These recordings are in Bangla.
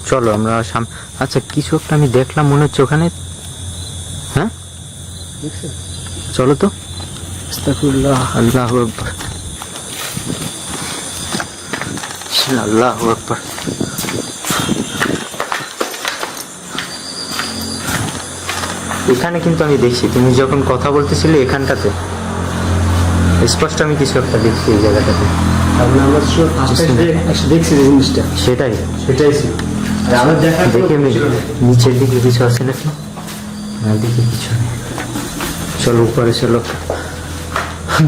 চলো আমরা আচ্ছা কিছু একটা আমি দেখলাম মনে হচ্ছে ওখানে। হ্যাঁ চলো তো। আস্তাগফিরুল্লাহ, আল্লাহু আকবার, আল্লাহু আকবার। এখানে কিন্তু আমি দেখছি তুমি যখন কথা বলতেছিলে এখানটাতে স্পষ্ট আমি কিছু একটা দেখছি এই জায়গাটাতে। দেখছি জিনিসটা, সেটাই ছিল। আর আমার দেখে নিচের দিকে কিছু আছে নাকি? না দিকে কিছু নেই। চলো উপরে চলো।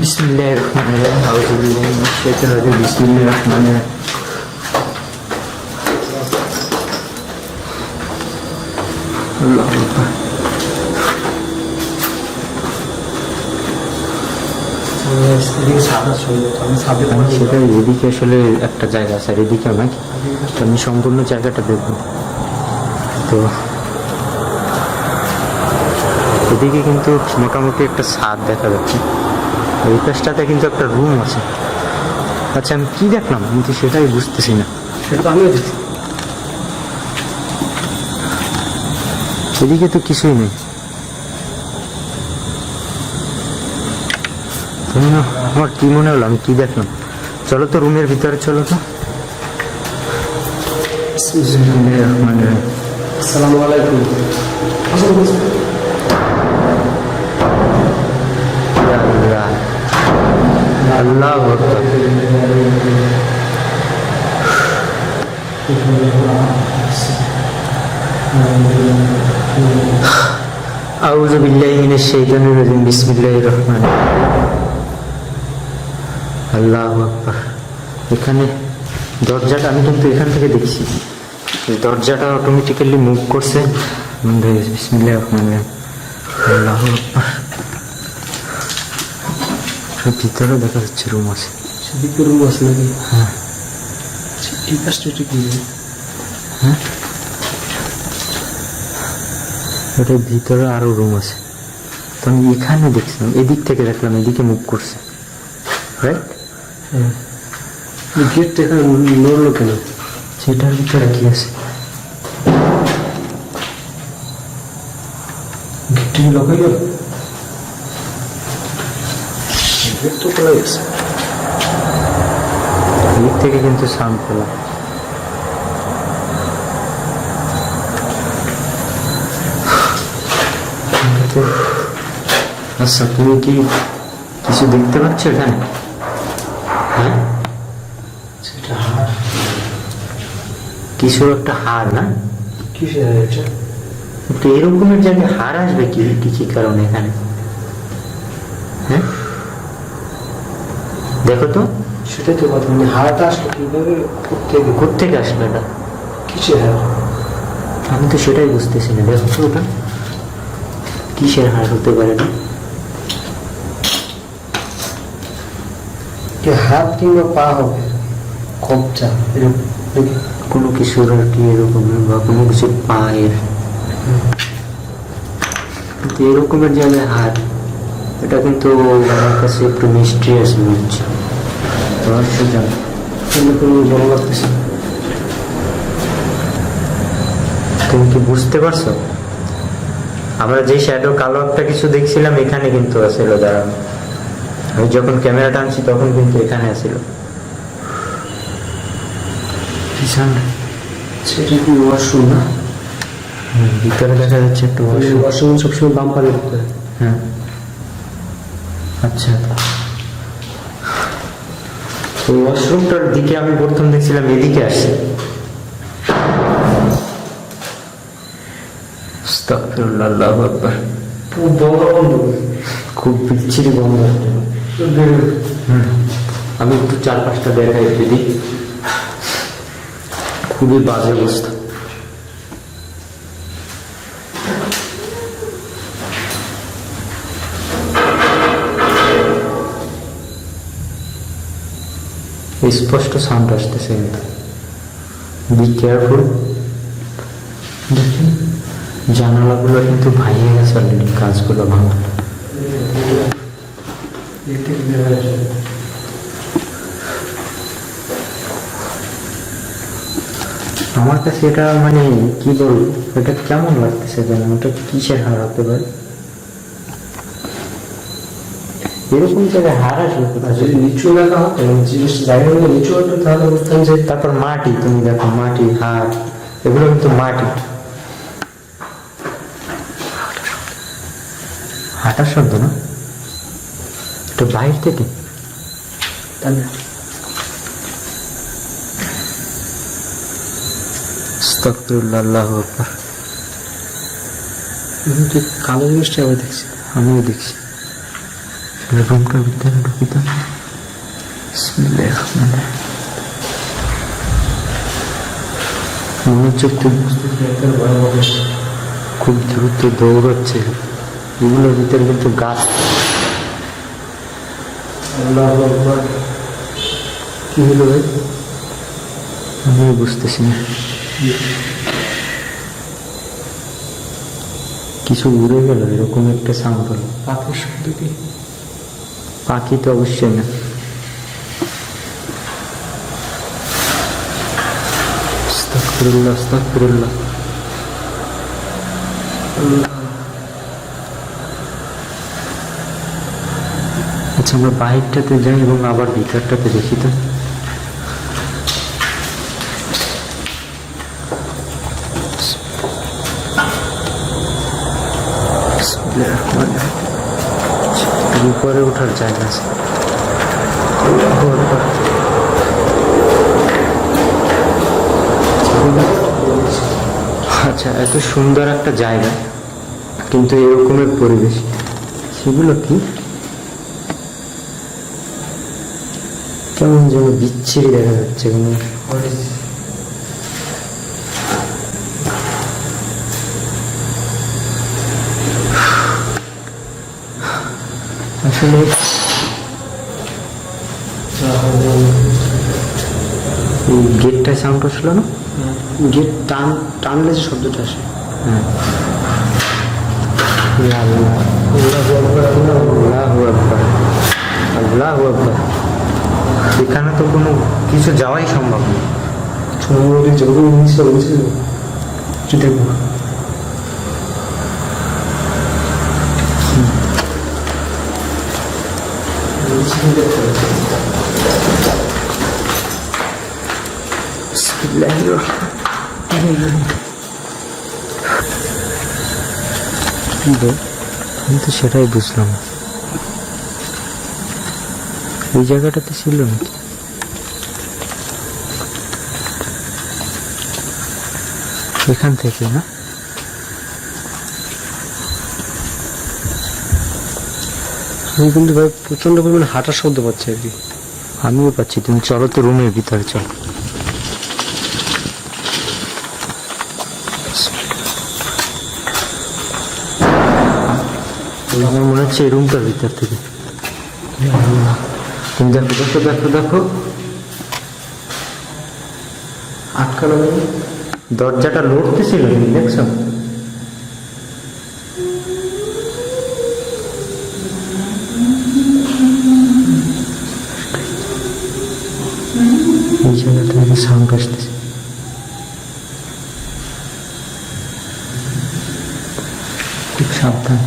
বিসমিল্লাহির রহমানির রহিম, আউযু বিল্লাহি মিনাশ শাইতানির রাজিম, বিসমিল্লাহির রহমানির রহিম। আল্লাহু আকবার। সেটাই, এদিকে আসলে একটা জায়গা আছে আর এদিকেও নাকি, আমি সম্পূর্ণ জায়গাটা দেখবো। তো এদিকে কিন্তু মোটামুটি একটা ছাদ দেখা যাচ্ছে, এই পাশটাতে কিন্তু একটা রুম আছে। আচ্ছা আমি কি দেখলাম কিন্তু সেটাই বুঝতেছি না। সেটা আমিও দেখছি। এদিকে তো কিছুই নেই। আমার কি মনে হলো আমি কি দেখলাম? চলো তো রুমের ভিতরে চলো তো। আসসালামু আলাইকুম। আল্লাহু আকবার। আউযু বিল্লাহি মিনাশ শাইতানির রাজিম, বিসমিল্লাহির রহমানির রহিম। আল্লাহু আকবার। এখানে দরজাটা আমি কিন্তু এখান থেকে দেখছি, দরজাটা অটোমেটিক্যালি মুভ করছে। বিসমিল্লাহির রহমানির রহিম। আল্লাহু আকবার। ভিতরে দেখা যাচ্ছে রুম আছে। সেদিকে রুম আছে নাকি? হ্যাঁ। এই পাশটা কি? হ্যাঁ ওটার ভিতরে আরো রুম আছে। তো আমি এখানে দেখছিলাম, এদিক থেকে দেখলাম এদিকে মুভ করছে, রাইট? হ্যাঁ। গেটটা এখানে নড়লো কেন? সেটার ভিতরে কি আছে? গেটটা লক হয়ে গেল? গেট তো খোলা গেছে। এদিক থেকে কিন্তু সাউন্ড পেলাম। আচ্ছা তুমি কি কিছু দেখতে পাচ্ছ এখানে? হ্যাঁ সেটা হাড়, কিছু একটা হাড় না? কিসের এটা? তো এরকমের জায়গায় হাড় আসবে কি কি কারণে এখানে? হ্যাঁ দেখো তো। সেটাই তো কথা, মানে হাড়টা আসলো কিভাবে, কোথেকে আসলো এটা? কিসের হাড়? আমি তো সেটাই বুঝতেছি না। দেখো তো ওটা কিসের হাড় হতে পারে? না হাত কিংবা পা হবে, কবজা এরকম কোনো কিছুর আর কি এরকম, বা কোনো কিছু পায়ের, কিন্তু এরকমের জায়গায় হাত, এটা কিন্তু আমার কাছে একটু মিস্ট্রিয়াস মনে হচ্ছে। বড় লাগতেছে। তুমি কি বুঝতে পারছো? আমরা যে শ্যাডো কালো একটা কিছু দেখছিলাম এখানে কিন্তু আসলে দাঁড়ানো। আমি যখন ক্যামেরা টানছি তখন কিন্তু এখানে আসিল। সেটা কি ওয়াশরুম না? ভিতরে দেখা যাচ্ছে একটু ওয়াশরুম সবসময় বাম পারে ঢুকতে হয়। হ্যাঁ আচ্ছা, ওই ওয়াশরুমটার দিকে আমি প্রথম দেখছিলাম এদিকে আসছে। আস্তাগফিরুল্লাহ, আল্লাহু আকবার। খুব বিচ্ছিরি গন্ধ। আমি একটু চারপাশটা দেখাই যদি, খুবই বাজে অবস্থা। স্পষ্ট সাউন্ড আসতেছে কিন্তু, বি কেয়ারফুল। দেখি জানালাগুলো কিন্তু ভাঙিয়ে গেছে অলরেডি, কাঁচগুলো ভাঙা। আমার কাছে এটা মানে কি বলবো, এটা কেমন লাগতেছে যেন, ওটা কিসের হার হতে পারে? এরকম জায়গায় হার আসবে কোথা যদি নিচু এলাকা হতো, জিনিস জায়গাগুলো নিচু হতো, তাহলে বুঝতাম যে তারপর মাটি, তুমি দেখো মাটি, হাট, এগুলো কিন্তু মাটি। হাঁটার শব্দ না, এটা বাইরে থেকে। তাই না? আস্তাগফিরুল্লাহ, আল্লাহু আকবার। ঠিক কালো জিনিসটা আমি দেখছি। আমিও দেখছি। রুমটার ভিতরে ঢুকি তো। বিসমিল্লাহির রহমানির রহিম। মনে হচ্ছে খুব দ্রুত দৌড়চ্ছে। এগুলোর ভিতরে কিন্তু গাছ। আল্লাহু আকবার। কি হলো ভাই? আমিও বুঝতেছি না, কিছু উড়ে গেল এরকম একটা সাউন্ড হলো। পাখির শব্দ কি? পাখি তো অবশ্যই না। আস্তাগফিরুল্লাহ, আস্তাগফিরুল্লাহ। আচ্ছা, আমরা বাইরটাতে যাই এবং আবার ভিতরটাতে দেখি তো। উপরে ওঠার জায়গা আছে। আচ্ছা, এত সুন্দর একটা জায়গা কিন্তু এরকমের পরিবেশ, সেগুলো কি কেমন যেন বিচ্ছিরি দেখা যাচ্ছে। কোনো আসলে এই গেটটায় সাউন্ড আসলো না? গেট টানলে যে শব্দটা আসে। হ্যাঁ। আল্লাহু আকবার, আল্লাহু আকবার। এখানে তো কোনো কিছু যাওয়াই সম্ভব না। ছোটো যখন নিচে বলছিল দেখবো। আমি তো সেটাই বুঝলাম, এই জায়গাটাতে ছিল নাকি? এখান থেকে না? আমি কিন্তু ভাই প্রচন্ড পরিমাণে হাঁটার শব্দ পাচ্ছি আর কি। আমিও পাচ্ছি। তুমি চলো তো রুমের ভিতরে চলো। আমার মনে হচ্ছে এই রুমটার ভিতর থেকে। তুমি দেখো দেখো দেখো দেখো, আটকানো নেই। দরজাটা লড়তেছিল, তুমি দেখছো? এই জায়গাটা থেকে সাউন্ড আসতেছে। খুব সাবধান।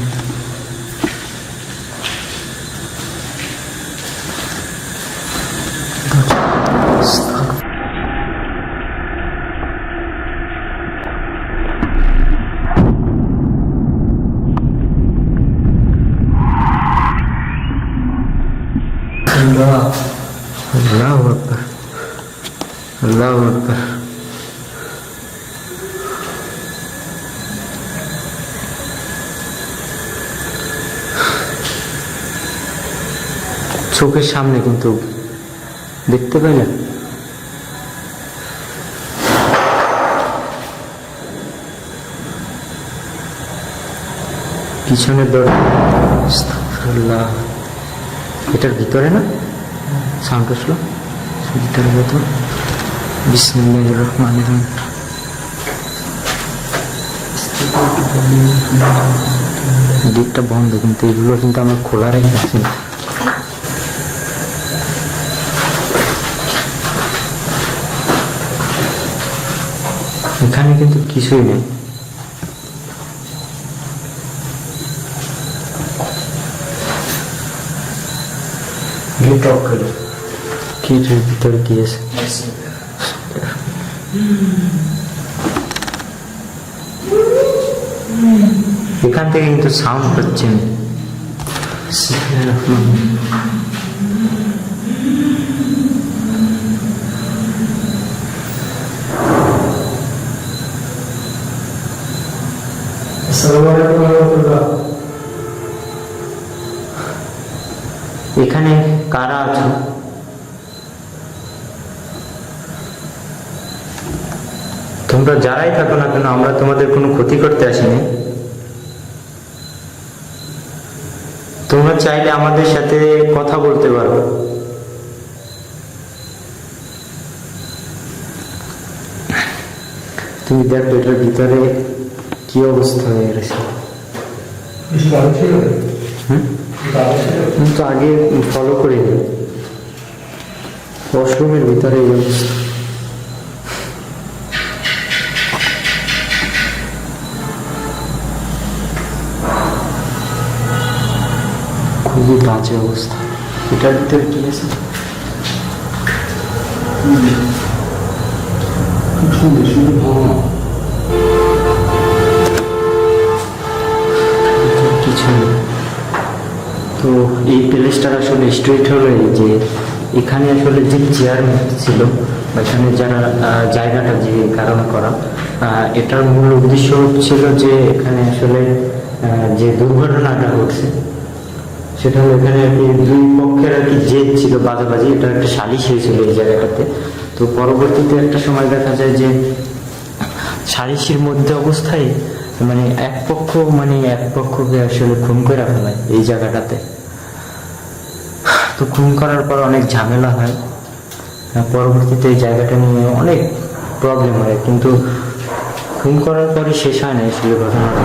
আল্লাহু আকবার, আল্লাহু আকবার। চোখের সামনে কিন্তু দেখতে পাইলে পিছনের দরজা। আস্তাগফিরুল্লাহ। এটার ভিতরে না সাউন্ড আসলো? ভিতরে মতো। বিসমিল্লাহির রহমানির রহিম। গেটটা বন্ধ, কিন্তু এগুলো কিন্তু আমরা খোলা রেখে আছি না। এখানে কিন্তু কিছুই নেই। গেটের ভিতরে কি আছে? এখান থেকে কিন্তু সাউন্ড হচ্ছে না। এখানে কারা আছো? তোমরা যারাই থাকো না কেন, আমরা তোমাদের কোনো ক্ষতি করতে আসিনি। তোমরা চাইলে আমাদের সাথে কথা বলতে পারো। তুমি দেখো এটার ভিতরে কি অবস্থা হয়ে গেছে। তো আগে ফলো করে ওয়াশরুমের ভিতরে এই অবস্থা। খুবই বাজে অবস্থা। এটার ভিতরে কি আছে? কিছু নেই। তো এই প্লেসটার আসলে স্ট্রিট হলো এই যে এখানে আসলে যে চেয়ার ছিল বা এখানে যারা জায়গাটা যে কারণ করা, এটার মূল উদ্দেশ্য ছিল যে এখানে আসলে যে দুর্ঘটনাটা ঘটছে সেটা হলো এখানে আর কি দুই পক্ষের আর কি জেদ ছিল, বাজাবাজি। এটা একটা সালিশ হয়েছিল এই জায়গাটাতে। তো পরবর্তীতে একটা সময় দেখা যায় যে সালিশের মধ্যে অবস্থায় মানে এক পক্ষকে আসলে খুন করে ফেলায় এই জায়গাটাতে। তো খুন করার পর অনেক ঝামেলা হয়, পরবর্তীতে এই জায়গাটা নিয়ে অনেক প্রবলেম হয়, কিন্তু খুন করার পরে শেষ হয় না আসলে ঘটনাটা।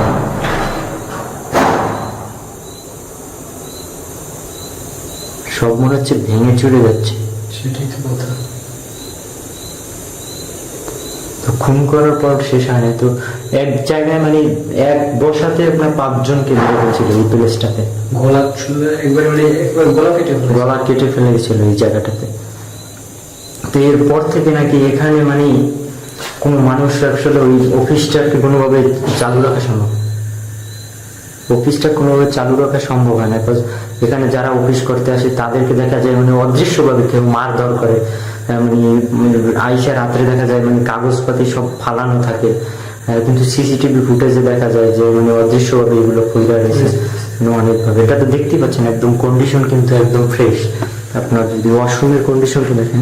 সব মনে হচ্ছে ভেঙে চুরে যাচ্ছে। সেটাই তো কথা। তো খুন করার পর শেষ হয় না। তো এক জায়গায় মানে এক বসাতে আপনার 5 জনকে মেরে ফেলছিল এই প্লেসটাতে। গলা একবার মানে একবার গলা কেটে ফেলে গেছিল এই জায়গাটাতে। তো এরপর থেকে নাকি এখানে মানে কোনো মানুষ আসলে ওই অফিসটাকে কোনোভাবে চালু রাখা সম্ভব হয় না। এখানে যারা অফিস করতে আসে তাদেরকে দেখা যায় মানে অদৃশ্যভাবে কেউ মারধর করে, মানে আইসা রাত্রে দেখা যায় মানে কাগজপাতি সব ফালানো থাকে, কিন্তু সিসিটিভি ফুটেজে দেখা যায় যে মানে অদৃশ্যভাবে এগুলো খুঁজে রয়েছে অনেকভাবে। এটা তো দেখতেই পাচ্ছেন একদম কন্ডিশন কিন্তু একদম ফ্রেশ। আপনার যদি ওয়াশরুমের কন্ডিশনটা দেখেন,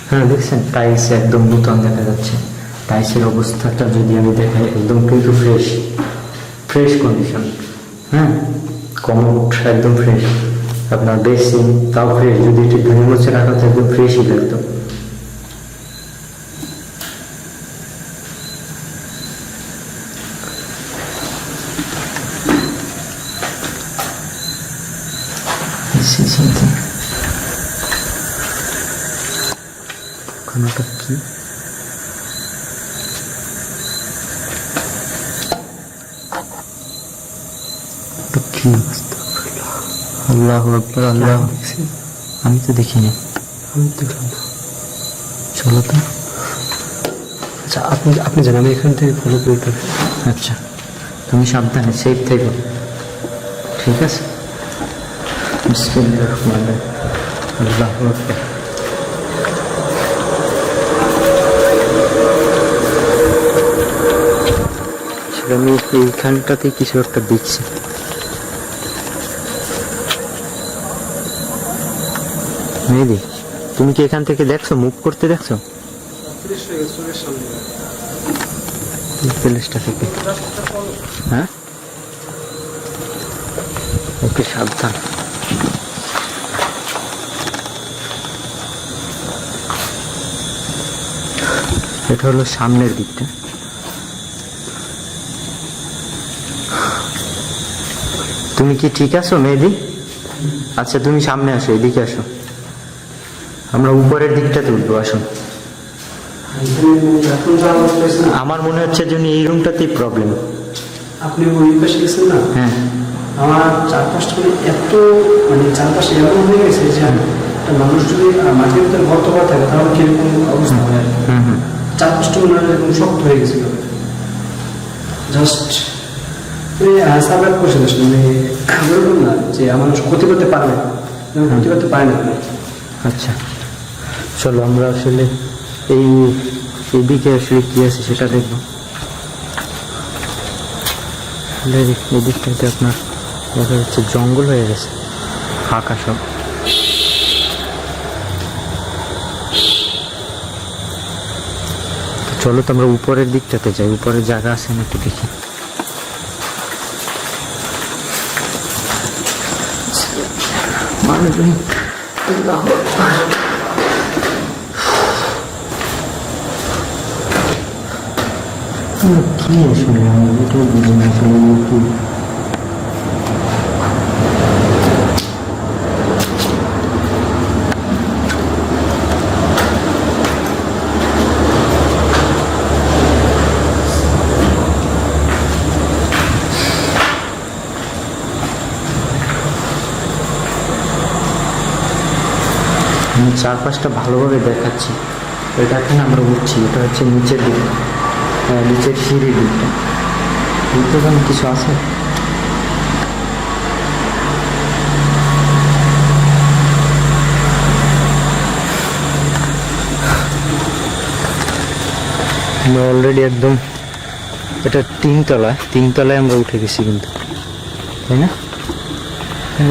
হ্যাঁ দেখছেন টাইলস একদম নতুন দেখা যাচ্ছে। টাইলসের অবস্থাটা যদি আমি দেখাই একদম কিন্তু ফ্রেশ কন্ডিশন। হ্যাঁ, কমোড একদম ফ্রেশ। আপনার বেসিন তাও ফ্রেশ, যদি একটু ধুয়ে মুছে রাখা তো একদম ফ্রেশই লাগতো। ওটা কি? আল্লাহু আকবার, আল্লাহ। আমি তো দেখিনি। আমি দেখলাম না। চলো তো। আচ্ছা আপনি জানেন আমি এখান থেকে ফলো করতে। আচ্ছা, তুমি সাবধানে, সেফ থেকো, ঠিক আছে? বিসমিল্লাহির রহমানির রহিম। আল্লাহু আকবার। আমি এইখানটাতে কিছু একটা দেখছি। মেহেদি, তুমি কি এখান থেকে দেখছো, মুভ করতে দেখছো প্লেসটা থেকে? হ্যাঁ, ওকে সাবধান। এটা হলো সামনের দিকটা। তুমি কি ঠিক আছো মেহেদি? আচ্ছা তুমি সামনে আসো, এদিকে আসো, আমরা উপরের দিকটাতে উঠবো, আসো। এখন যা অবস্থা হয়েছে না, আমার মনে হচ্ছে যে উনি এই রুমটাতেই প্রবলেম। আপনি ওই পাশে গেছেন না, হ্যাঁ আমার চারপাশটা এত চারপাশে এমন হয়ে গেছে যে একটা মানুষ যদি মাটির ভিতরে গর্ত করা থাকে তাহলে কিরকম অবস্থা হয় আর কি। হুম হুম চারপাশটা মনে হয় এরকম শক্ত হয়ে গেছিল জাস্ট সার্ভাইভ করছে বললাম না যে মানুষ ক্ষতি করতে পারবে ক্ষতি করতে পারে না। আচ্ছা চলো আমরা আসলে এইদিকে আসলে কি আছে সেটা দেখবো। এদিকটাতে আপনার দেখা যাচ্ছে জঙ্গল হয়ে গেছে, ফাঁকা সব। তো চলো তো আমরা উপরের দিকটাতে যাই, উপরের জায়গা আছে না একটু দেখি। কি আসলে আমি এটাই বুঝি না আসলে কি। আমি চারপাশটা ভালোভাবে দেখাচ্ছি। এটা এখন আমরা উঠছি, এটা হচ্ছে নিচের দিক, নিচের সিঁড়ির দিকটা। বুঝতে পারেন কিছু আছে? আমরা অলরেডি একদম, এটা তিনতলায় আমরা উঠে গেছি কিন্তু, তাই না?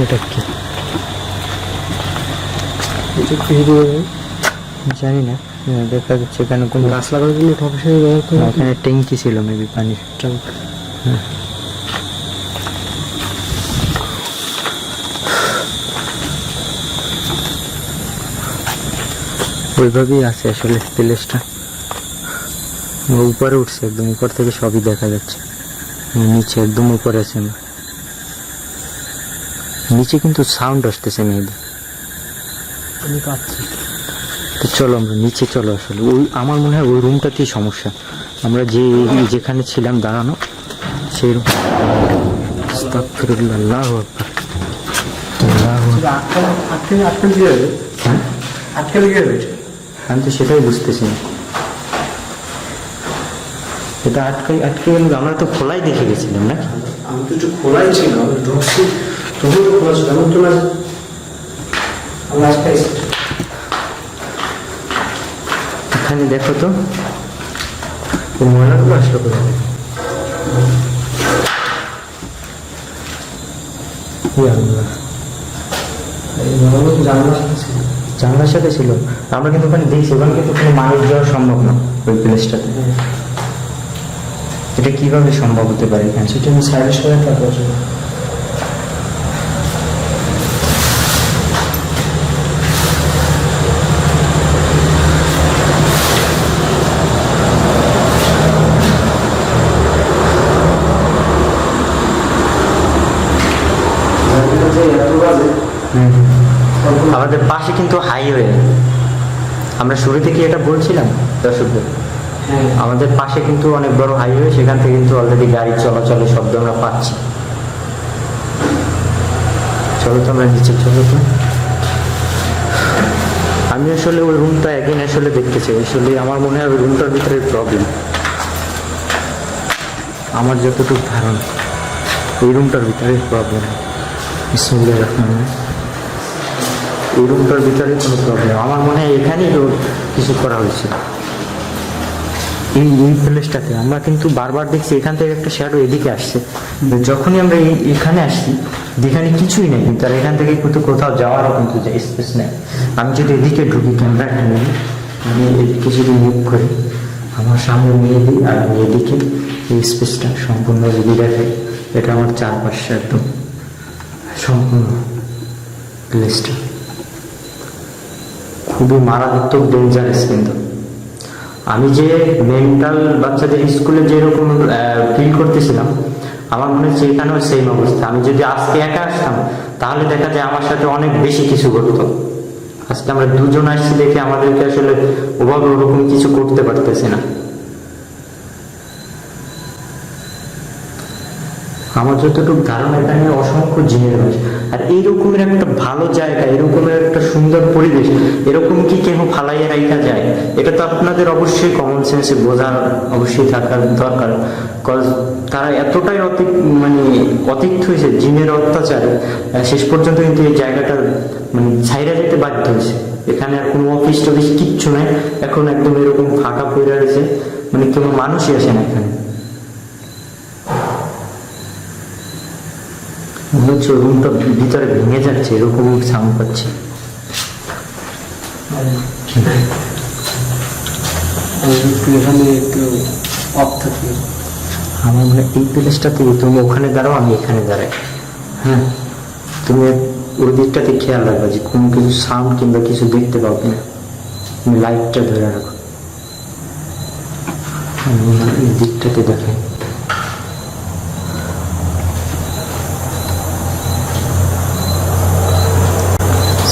এটা কি জানি না, দেখা যাচ্ছে এখানে কোনো গাছ লাগানোর জন্য অফিসে এখানে ট্যাঙ্কি ছিল মেবি পানির। ওইভাবেই আছে আসলে প্লেসটা। উপরে উঠছে, একদম উপর থেকে সবই দেখা যাচ্ছে। নিচে একদম উপরে আছে আমরা, নিচে কিন্তু সাউন্ড আসতেছে মেবি। আমি পাচ্ছি। তো চলো আমরা নিচে চলো। আসলে আমার মনে হয় ওই রুমটাতেই সমস্যা। আমরা যেখানে ছিলাম দাঁড়ানো সেই রুম। আস্তাগফিরুল্লাহ, আটকে দিয়ে যাবে, হ্যাঁ আটকে লেগে যাবে। আমি তো সেটাই বুঝতেছি না, এটা আটকে গেল। আমরা তো খোলাই দেখে গেছিলাম না? আমি তো একটু খোলাই ছিল, আমি ঢুকছি তখন তো খোলা ছিল। এমন তো না আমরা আজকে এখানে দেখো তো এই ময়লাগুলো আসলো করে। জানলার সাথে ছিল। আমরা কিন্তু ওখানে দেখছি, ওখানে কিন্তু কোনো মানুষ যাওয়া সম্ভব না ওই প্লেসটাতে। এটা কিভাবে সম্ভব হতে পারে? এখানে সেটা আমি সাইডের সবাই থাকবো। আমাদের পাশে কিন্তু হাইওয়ে, আমরা শুরু থেকে এটা বলছিলাম দর্শকদের। আমাদের পাশে কিন্তু অনেক বড় হাইওয়ে, সেখান থেকে কিন্তু অলরেডি গাড়ি চলাচলের শব্দ আমরা পাচ্ছি। চলো তো আমরা নিচে চলো তো। আমি আসলে ওই রুমটা একদিন আসলে দেখতে চাই। আসলে আমার মনে হয় ওই রুমটার ভিতরে প্রবলেম, আমার যতটুকু ধারণা ওই রুমটার ভিতরে প্রবলেম। বিসমিল্লাহির রহমানির রহিম। এই রুমটার ভিতরে কোনো প্রবলেম আমার মনে হয় এখানেই কিছু করা হয়েছে। এই প্লেসটাতে আমরা কিন্তু বারবার দেখছি এখান থেকে একটা শ্যাডো এদিকে আসছে। যখনই আমরা এখানে আসছি যেখানে কিছুই নেই, কিন্তু আর এখান থেকে কিন্তু কোথাও যাওয়ারও কিন্তু স্পেস নেই। আমি যদি এদিকে ঢুকি, ক্যামেরাটা নিয়ে আমি এদিকে যদি মুভ করি, আমার সামনে নিয়ে দিই, আর আমি এদিকে এই স্পেসটা সম্পূর্ণ যদি দেখে, এটা আমার চারপাশে একদম সম্পূর্ণ প্লেসটা খুবই মারাত্মক ডেঞ্জারাস। কিন্তু আমি যে মেন্টাল বাচ্চাদের স্কুলে যেরকম ফিল করতেছিলাম, আমার মনে হচ্ছে এখানেও সেম অবস্থা। আমি যদি আজকে একা আসতাম তাহলে দেখা যায় আমার সাথে অনেক বেশি কিছু ঘটতো। আজকে আমরা দুজন আসছি দেখে আমাদেরকে আসলে ওভাবে ওরকম কিছু করতে পারতেছে না। আমার যতটুকু ধারণা এখানে অসংখ্য জিনের বাস, আর এইরকমের একটা ভালো জায়গা, এরকমের একটা সুন্দর পরিবেশ, এরকম কি কেন ফালাইয়া রাখা যায়? এটা তো আপনাদের অবশ্যই কমন সেন্সে বোঝার অবশ্যই থাকার দরকার। কজ তারা এতটাই অতিষ্ঠ হয়েছে জিনের অত্যাচারে, শেষ পর্যন্ত কিন্তু এই জায়গাটা ছাইরা যেতে বাধ্য হয়েছে। এখানে আর কোনো অফিস টফিস কিচ্ছু নাই, এখন একদম এরকম ফাঁকা পড়ে রয়েছে, কোনো মানুষই আসে না এখানে। মনে হচ্ছে রুমটা ভিতরে ভেঙে যাচ্ছে, এরকম সাউন্ড পাচ্ছি। এখানে একটু অফ থাকে। আমার মনে হয় এই প্লেসটাতে তুমি ওখানে দাঁড়াও, আমি এখানে দাঁড়াই। হ্যাঁ, তুমি ওই দিকটাতে খেয়াল রাখবে যে কোনো কিছু সাউন্ড কিংবা কিছু দেখতে পাও কিনা। তুমি লাইটটা ধরে রাখো, এই দিকটাতে দেখে।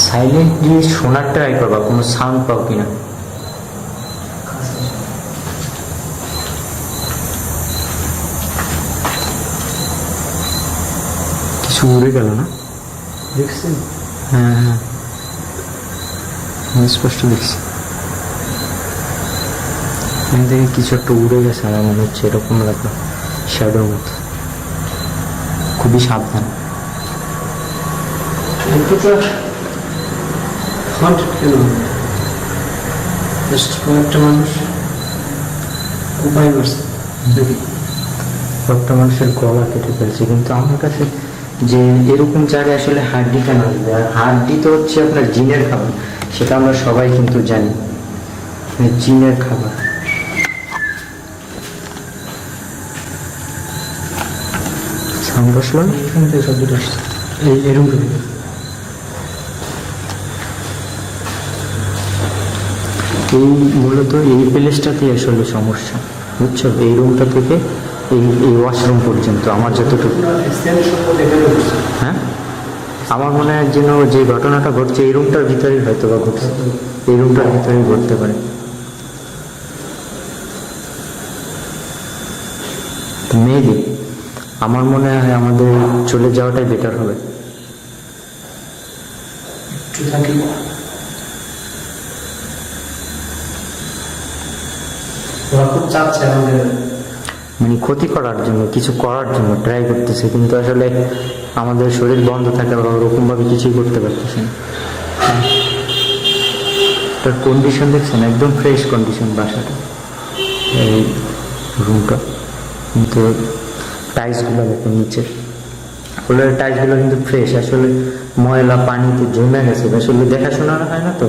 সাইলেন্টলি শোনার ট্রাই করবা কোনো সাউন্ড পাও কিনা। কিছু উড়ে গেল না? দেখছেন? হ্যাঁ হ্যাঁ, স্পষ্ট দেখছি। এখান থেকে কিছু একটা উড়ে গেছে, আমার মনে হচ্ছে এরকম লাগলো, শ্যাডোর মতো। খুবই সাবধান। কয়েকটা মানুষ উপায় করছে, একটা মানুষের গলা কেটে ফেলছে, কিন্তু আমার কাছে যে এরকম জায়গায় আসলে হাড্ডি কেন আসবে? আর হাড্ডি তো হচ্ছে আপনার জিনের খাবার, সেটা আমরা সবাই কিন্তু জানি, জিনের খাবার। সাউন্ড আসলো না? এখান থেকে শব্দটা আসছে এরকম করে। এই মূলত এই প্লেসটাতেই আসলে সমস্যা, বুঝছো? এই রুমটা থেকে এই ওয়াশরুম পর্যন্ত আমার যতটুকু, হ্যাঁ আমার মনে হয় যেন যে ঘটনাটা ঘটছে এই রুমটার ভিতরেই হয়তো বা ঘটছে, এই রুমটার ভিতরেই ঘটতে পারে। মেবি আমার মনে হয় আমাদের চলে যাওয়াটাই বেটার হবে। একটু থাকি, ওরা খুব চাচ্ছে আমাদের ক্ষতি করার জন্য, কিছু করার জন্য ট্রাই করতেছে, কিন্তু আসলে আমাদের শরীর বন্ধ থাকে বা ওরকম ভাবে কিছুই করতে পারতেছে না। তার কন্ডিশন দেখছেন, একদম ফ্রেশ কন্ডিশন বাসাটা, এই রুমটা। কিন্তু টাইলসগুলো দেখেন নিচে, ফ্লোরের টাইলসগুলো কিন্তু ফ্রেশ, আসলে ময়লা পানিতে জমে গেছে, আসলে দেখাশোনা হয় না তো,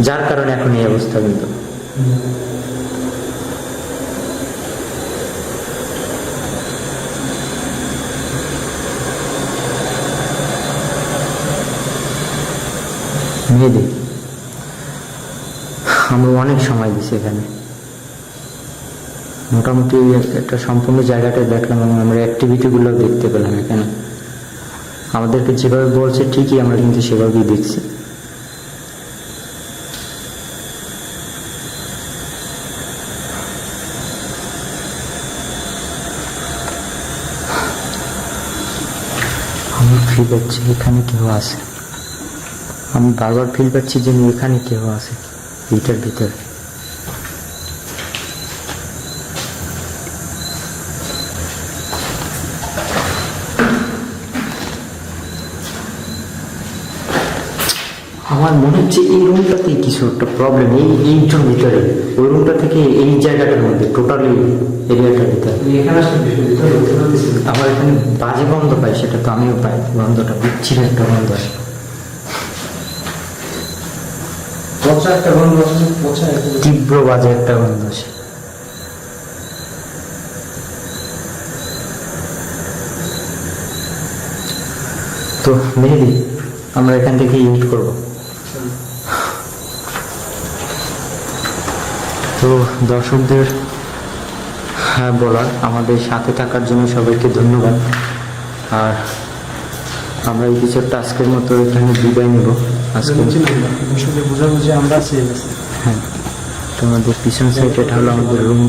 যার কারণে এখন এই অবস্থা। কিন্তু মেয়েদের আমরা অনেক সময় দিছি এখানে, মোটামুটি একটা সম্পূর্ণ জায়গাটা দেখলাম এবং আমরা অ্যাক্টিভিটিগুলো দেখতে পেলাম এখানে। আমাদেরকে যেভাবে বলছে ঠিকই আমরা কিন্তু সেভাবেই দেখছি। আমি ফিল পাচ্ছি এখানে কেউ আছে, আমি বারবার ফিল পাচ্ছি যে এখানে কেউ আছে এইটার ভিতরে। আমার মনে হচ্ছে এই রুমটাতেই কিছু একটা প্রবলেম, এইটার ভিতরে, ওই রুমটা থেকে এই জায়গাটার মধ্যে, টোটালি এরিয়াটার ভিতরে। এখানে আসলে ভিতরে হতে পারতেছি না। আমার এখানে বাজে গন্ধ পাই, সেটা তো আমিও পাই, গন্ধটা বিচ্ছির একটা গন্ধ আসে। পচা একটা গন্ধ আসলে, পচা একটা তীব্র বাজে একটা গন্ধ আসে। তো মেহেদি, আমরা এখান থেকে ইউজ করবো। তো দর্শকদের হ্যাঁ বলার, আমাদের সাথে থাকার জন্য সবাইকে ধন্যবাদ। আর আমরা এই কিছু আজকের মতো এখানে বিদায় নেব। আজকে নিচে নামলাম দর্শকদের বোঝাবো যে আমরা সেভ আছি। হ্যাঁ, তোমাদের পিছন সাইড এটা হলো আমাদের রুম।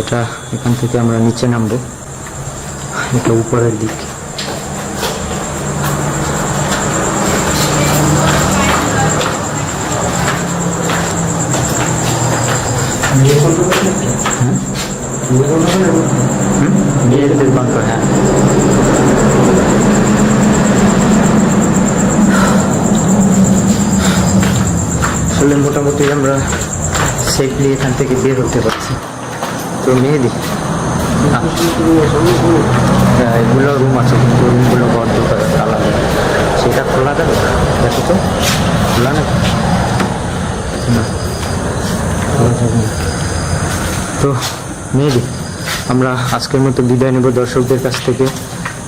এটা এখান থেকে আমরা নিচে নামবো, এটা উপরের দিক। মেয়েদের কণ্ঠ, হ্যাঁ। আসলে মোটামুটি আমরা সেফলি এখান থেকে বের হতে পারছি। তো মেহেদি, হ্যাঁ, এগুলো রুম আছে কিন্তু রুমগুলো বন্ধ করে তালা দেয়। সেটা খোলা গেল, দেখো তো খোলা না, না খোলা যাবে না। তো মেহেদি, আমরা আজকের মতো বিদায় নেব দর্শকদের কাছ থেকে।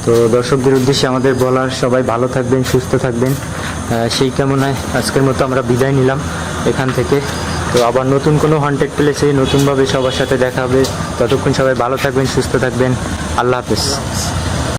তো দর্শকদের উদ্দেশ্যে আমাদের বলার, সবাই ভালো থাকবেন, সুস্থ থাকবেন, সেই কামনায় আজকের মতো আমরা বিদায় নিলাম এখান থেকে। তো আবার নতুন কোনো হন্টেড প্লেসে নতুনভাবে সবার সাথে দেখা হবে। ততক্ষণ সবাই ভালো থাকবেন, সুস্থ থাকবেন। আল্লাহ হাফেজ।